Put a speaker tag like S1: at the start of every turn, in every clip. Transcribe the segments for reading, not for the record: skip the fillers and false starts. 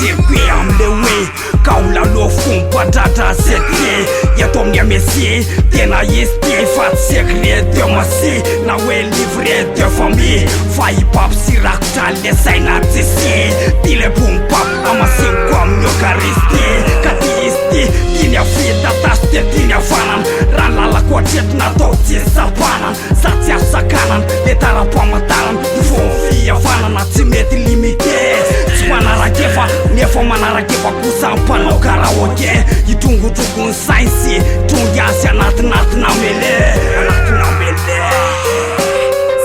S1: circuit amle hoe kaola lo fombadratra secret eto amin'ny amese tena izy ty fa tsy secret de mase na hoe livre de famille fa ipapsirakotra le saina tsese ty le bompap amaseniko amin'ny eucharistie ka ty izy ty tiany afita tasy de tiany afanana raha lalako atreto natao tsy sapanana sa tsy asakanana le tara-pamantarana nyfomfi afanana tsy mety limité tsy manarakefa nefa manarakefa kosa ampanao karaoke itongotrokony sainsy tonga asy anatinatina mele anatina mele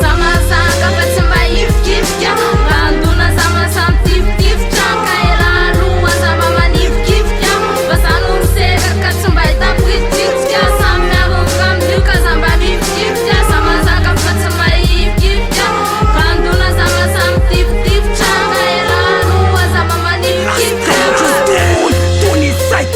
S2: samazaka fa tsy mba hifikifika bandona samasamitifitifitra ka elaroa zama manifikifika fa zano miseka ka tsy mba hitapititsika samy miavaka amio ka za mba mifikifika samazaka fa tsy mba hifikifika bandona samasamitifitifitra ka elaroa zama manifikifika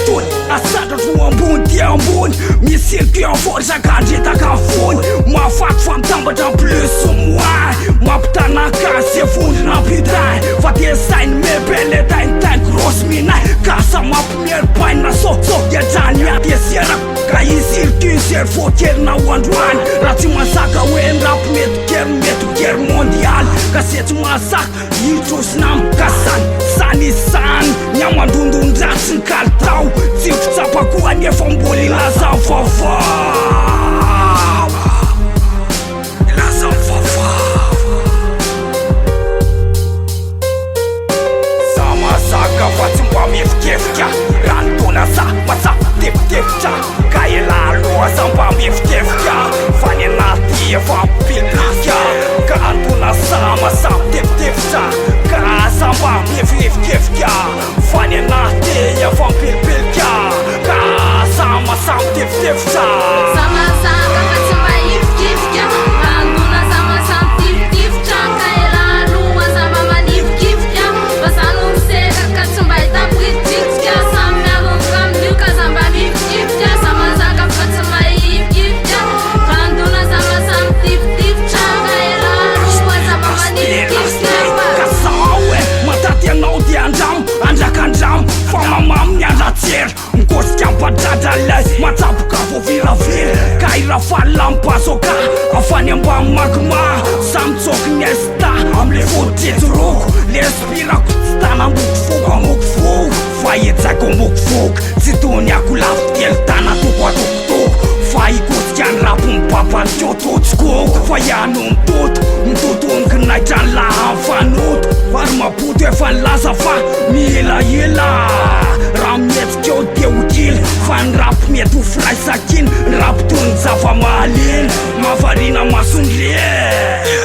S1: tony asadratrno ambony dia ambony misy circuit enfort sakandretaka amfony mahafaty fa mitambatra plus moi mampitanaka se vondrina pitay fa te sainy mebele taintain grosse minay kasa mampimery-paina soso iatrany atesera ka i circuit cerveau kelina ho androany raha tsy masaka hoe nrapo mety mondial ka se tsy masaka itrosina mikasany sanisany ny amandondondratsy ny kalitao tsy fitsapakoa nefa mbola ilaza mivavava ilaza mivavava za mazaka fa tsy mba mifikefika raha nitona za masafitifitefitra ka elaloha za mba mifikefika fa ny anaty efa mpilika ka antona za masafitifitefitra ka za mba mifikefika fa ny anaty efa mpilipilika ka za masafitifitefitra
S2: samazaka fa tsy mba hifikifika bandona samasamitifitifitra ka elaroa zama manifikifika fa zano miseka ka tsy mba hitapititsika samy miavaka amio ka za mba mifikifika samazaka fa tsy mba hifikifika bandona samasamitifitifitra ka elaroa zama manifikifika
S1: kasaoe mataty anao di andramo andrakandramo fa mamaminy andratsera mikosika ampadratra lay matsaboka voviravira ka irafalila mipasoka afany ambany magma samytsoky ny esta amle voditretsoroko le spirako tsy tana mokofoko amokofoko fa etsako mokofoko tsy tony ako lafitelo tana toko atokotoko fa ikosika ny rapo mipapantiototsokoko fa iano mitoto naitrany laha mifanoto ary mapoto efa nilaza fa mielaela raha mietsikeo de odila fa ny rapo mety ho firaisakiny ny rapo toy ny zava-mahaliny mavarina masondre